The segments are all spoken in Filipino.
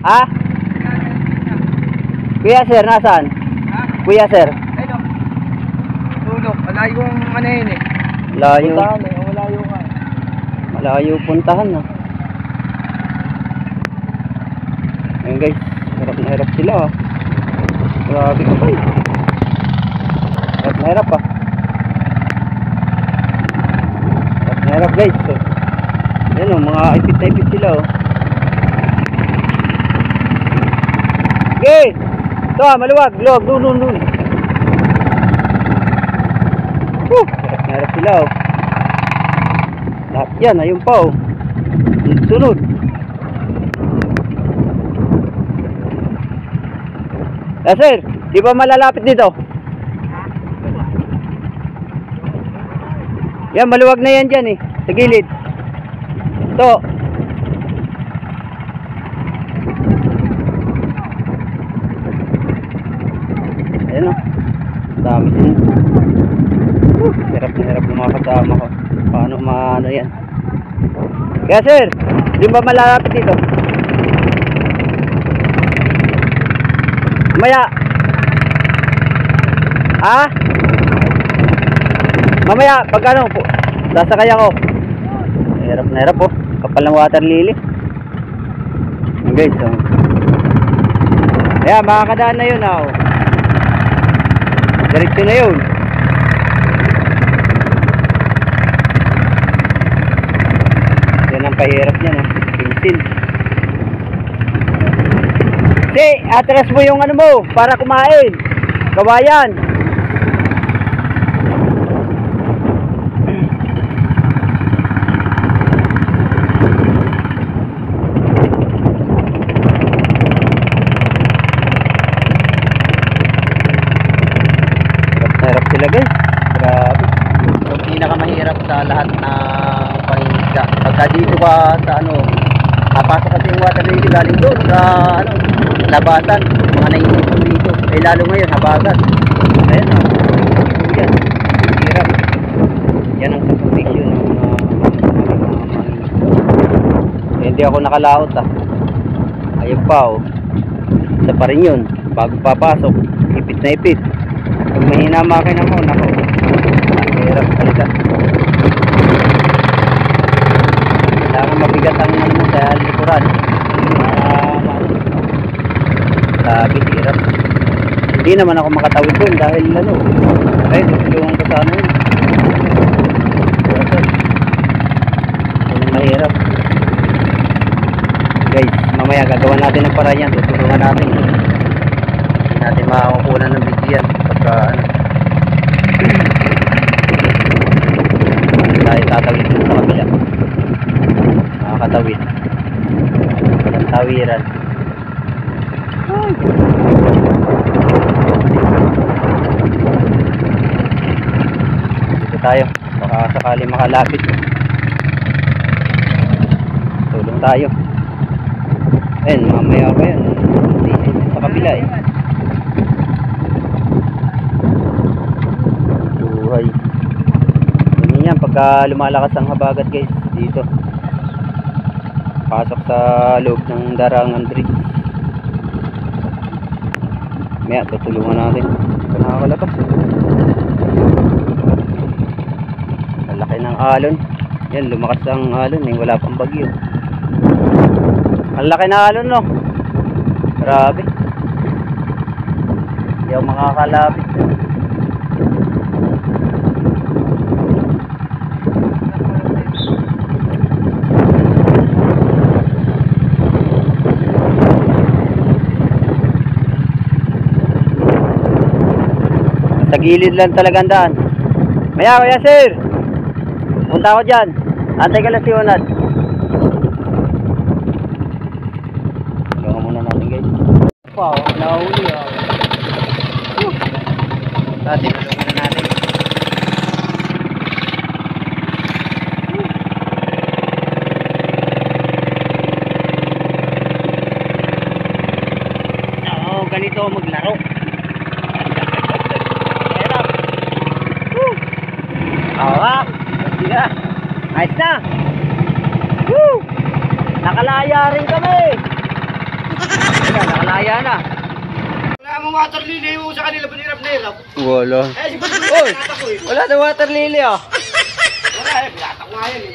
Ha? Kuya sir, nasaan? Ha? Kuya sir. Ayun o. Tulog. Malayo yung ano yun eh. Malayo. Puntahan eh. Malayo nga. Malayo puntahan na. Ayun guys, hirap na hirap sila ah. Grabe ka guys. Hirap na hirap ah. Hirap na hirap guys. So, yan o, mga ipit na ipit sila oh. Okay. Ito ah, maluwag. Luwag. Dun. Hirap na hirap sila oh. Lahat yan, ayun pa oh. Sunod. Sir, di ba malalapit dito? Yan, maluwag na yan dyan eh. Sa gilid. Ito. Ayan o. Dami din. Hirap na hirap yung mga kasama ko. Paano maano yan. Kaya sir, di ba malalapit dito? Maya. Ha? Mamaya, pag ano po, sasakay ako. Hirap na hirap po. Kapal ng water lily. Guys, oh. Ayan, makakadaan na yun oh. Diretso na yun. Yan ang pahirap niya no. Pinsil. Atras mo yung ano mo para kumain. Kawayan. Hirap sila guys. Grabe. Yung pinakamahirap sa lahat na pangingisda. Pagka dito ka sa ano, papasok kasi yung water lily galing doon sa ano, labasan. Mga naisip dito. Eh lalo ngayon, habagat. Ayan na. Yan. Hirap. Yan ang subdivision ng hindi ako nakalaot ah. Ayun pa oh. Isa pa rin yun. Bago papasok. Ipit na ipit. Pag mahina makina mo, nako. Hirap talaga. Kailangan mabigat ang ano mo sa likuran. Sabi, hirap. Hindi naman ako makatawid doon dahil ano. Ay, tutulungan ko sa ano yun. Yan mahirap. Guys, mamaya gagawa natin ng paraan yan. Tutulungan natin. Hindi natin makakukunan ng bigyan. Pagka ano. Tayo tatawid dun sa kabila. Makakatawid. Walang tawiran. Dito tayo. Baka sakali makalapit. Tulong tayo. Ayun, mamaya pa yan. Sa kabila eh. Buhay. Ganyan yan pagka lumalakas ang habagat guys. Dito. Pasok sa loob ng Darangan Bridge. Maya, tutulungan natin. Nakakalakas. Malaki ng alon. Yan, lumakas ang alon eh. Wala pang bagyo. Ang laki na alon no. Grabe. Hindi ako makakalapit. Sa gilid lang talaga ang daan. Maya, kaya sir. Punta ako dyan. Antay ka lang si Onad. Gawin muna natin guys. Wow, nahuli ah. Dati, tulungan na natin. Oo, ganito maglaro. Awa, sige. Nice na. Woo! Nakalaya rin kami. Naya na. Wala mong water lily mo sa kanila, ba't hirap na hirap? Wala. Eh, si Ba't Oy! pinata ko eh. Wala na water lily ah. Wala eh, pinata ko nga yan eh.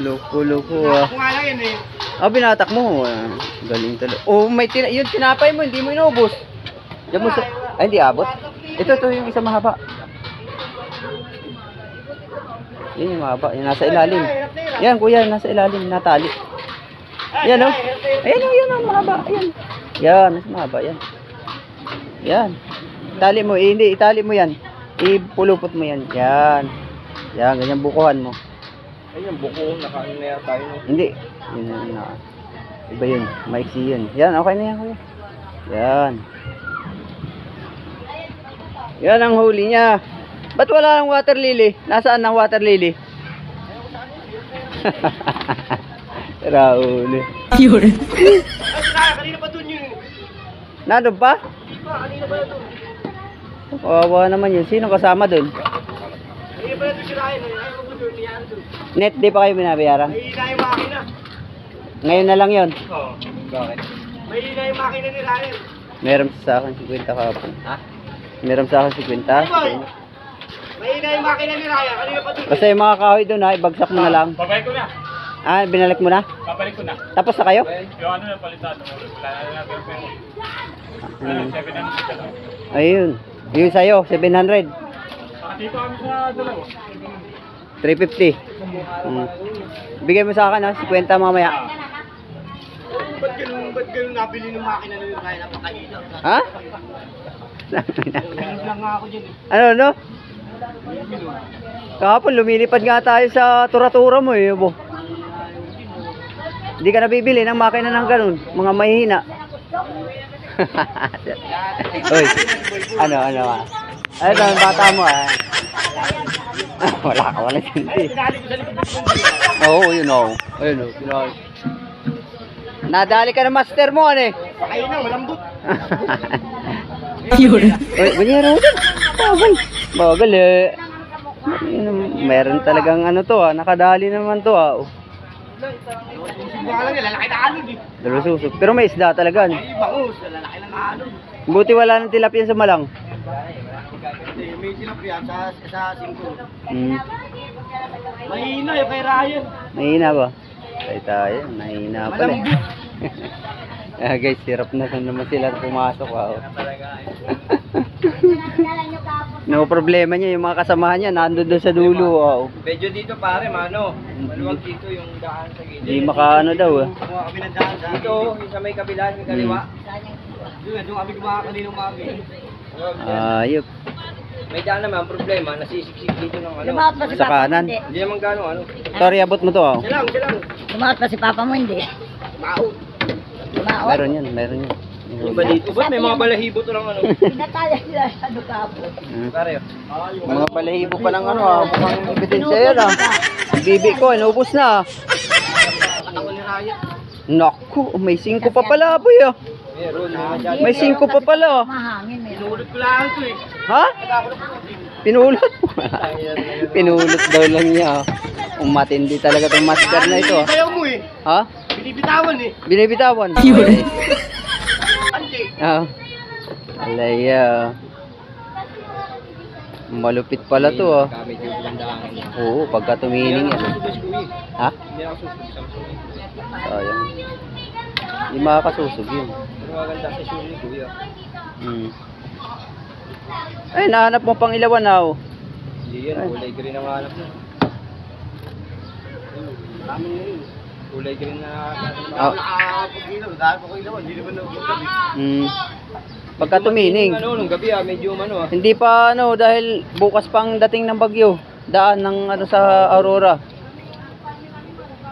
Loko Pinata ah. ko nga lang yan eh. Ah, binatak mo. Galing talaga. Oh, may yun, tinapay mo, hindi mo inubos. Diyan mo sa... Ay, hindi abot. Ito yung isa mahaba. Yan yung mahaba. Yan, nasa ilalim. Yan, kuya, nasa ilalim. Natali. Yan, oh. Ayan, oh, yan, oh, mahaba. Ayan. Yan, mas mahaba. Yan. Yan. Itali mo. Hindi, itali mo yan. Ipulupot mo yan. Yan. Yan, ganyan bukuhan mo. Ay, yung buko, nakaano na tayo. Hindi. Yun na. Iba yun. Maiksi yun. Yan, okay na yan, kuya. Yan. Yan ang huli niya. Ba't wala ng water lily? Nasaan ang water lily? Raul. Ay, kanina pa dun yun. Nandun pa? Kanina pa dun. Kawawa naman yun. Sino kasama dun? Kanina pa dun si Ryan. Ayaw mo dun, niyan dun. Net, di pa kayo binabayaran? May hina yung makina. Ngayon na lang yun. Oo. Bakit? May hina yung makina ni Ryan. Meron sa akin 50 kahapon. Ha? Meron sa akin 50. Ay, boy! May hina yung makina ni Ryan. Kanina pa dun. Basta yung mga kahoy dun ha, ibagsak mo na lang. Babalik ko na. Ah, binalik mo na? Babalik ko na. Tapos na kayo? Yung ano na palitan. Wala na pero. Hmm. 700. Ayun. Yung sa'yo, 700. Dito kami sa dalawa. 350. Hmm. Bigay mo sa akin ha, 50 mamaya. Ba't ganun nabili ng makina ni Ryan? Napakahina. Ha? Ganun lang nga ako dyan eh. Ano, no? Kahapon, lumilipad nga tayo sa tura-tura mo eh, bo. Hindi ka nabibili ng makina ng ganun, mga mahihina. Uy, ano ah. Ano, ang bata mo ah. Wala hindi. Pinali ko sa likod ng Oo, yun o. Ayun o, pinali. Nadali ka ng master mo, ano eh. Pakahina, malambot. Uy, banyero ko dyan. Bagal. Bagal eh. Meron talagang ano to ah, nakadali naman to ah. Oh. Susubo ka lang yan, lalaki na alod eh. Dalawa susok. Pero may isda talaga. No? Ay, bangus, lalaki ng alod. Buti wala ng tilapia sa malang. Hindi, may tilapia sa 5. Hmm. Mahina yung kay Ryan. Mahina ba? Tayo. Mahina pala. Malambot. Ah, guys, hirap na naman sila pumasok. Wow. No problema niya, yung mga kasamahan niya nandun doon sa dulo. Wow. Medyo dito pare, mano. Maluwag dito yung daan sa gilid. Hindi makaano daw ah. Kumuha kami ng daan sa dito, yung sa may kabila, yung kaliwa. Doon kami kumaha kaninong mami. Ayop. May daan naman, problema, nasisiksik dito ng ano. Lumakot pa si Sa Papa mo, kanan. hindi. Hindi naman gano'n ano. Sorry, abot mo to ah. Silang. Lumakot pa si Papa mo, hindi. Maot. Lumakot. Meron yan. Yung ba dito? Ba't may mga balahibo to ng ano? Pinataya sila sa dukapo. Pare. Mga balahibo pa ng ano ah. Mukhang ebidensya yan ah. Bibi ko, inubos na ah. Katakot ni Ryan. Naku, may 5 pa pala boy ah. Meron. May 5 pa pala ah. Mahangin, eh. Pinulot ko lang ito eh. Ha? Pinulot? Pinulot daw lang niya. Matindi talaga itong master na ito. ah. Bayaw mo eh. Ha? Binibitawan eh. Binibitawan? Ante. Ah. Alaya. Malupit pala to ah. Gamit yung gandaan niya. Oo, pagka tumining yan. Ha? Hindi ako susubos sa suwi. Sayang. Hindi makakasusog yun. Pero maganda sa suwi ni Kuya. Hmm. Ay, nahanap mo pang ilawan na oh. Hindi yan, kulay green ang hanap mo. Amin na yun. Kulay green na Ah. nakakapag-ilaw. Dahil pa ko ilaw, hindi naman nagagabi. Hmm. Pagka tumining. Ano, nung gabi medyo ano Hindi pa ano dahil bukas pang dating ng bagyo. Daan ng ano sa Aurora.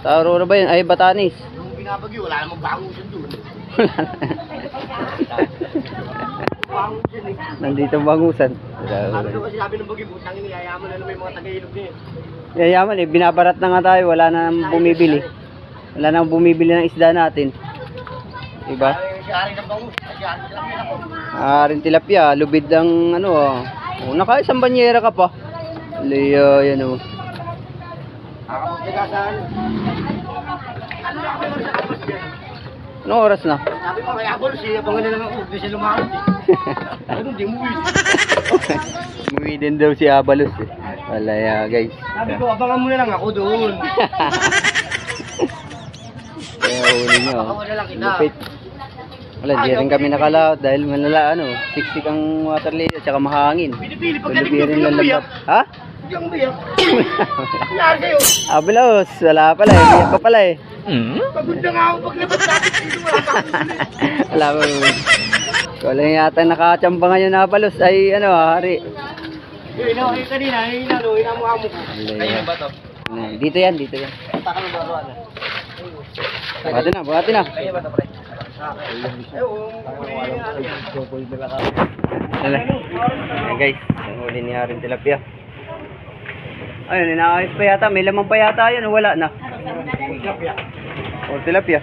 Sa Aurora ba yun? Ay, Batanes. Nung binabagyo, wala namang bangusan doon. Bangusan eh. Nandito bangusan. Sabi ko kasi sabi ng bagyo, butang ini, yayaman na may mga taga-ilog niya. Yayaman eh, binabarat na nga tayo. Wala na nang bumibili. Wala nang bumibili ng isda natin. Diba? Si Aring ng bangus, si Aring ng ako. Rin tilapia, lubid ng ano ah. Oh, nakaisang banyera ka pa. Leo, yan oh. Nakapagdaga sa ano. Ano na kami sa kapos dyan? Anong oras na? Sabi ko kaya ako, siya pa nga lang ako, hindi siya lumakad eh. Ano, hindi mo eh. Umuwi din daw si Abalos eh. Wala ya guys. Sabi ko, abangan mo na lang ako doon. Kaya huli nyo. Ako na lang kita. Lupit. Wala, di rin kami nakalaot dahil malala siksik ang water lily at saka mahangin. Pinipili, Gabi pagdating rin ko, lalabas. Ha? Hindi ang biyak. Nangyari sa'yo. Abalos, wala pala eh. Biyak pa pala eh. Pagod na nga ako paglabas natin dito. Wala pa ako huli. Wala mo. Wala yata nakachamba ngayon na Abalos ay hari. Yung kanina, inamuha mo ko. Ayun ba to? Dito yan. Taka mo ba ano? Buhati na. Kaya ba to, pre? Ayan guys, ang huli ni Haring Tilapia. Ayun, inaayos pa yata. May laman pa yata yun. Wala na. O, tilapia.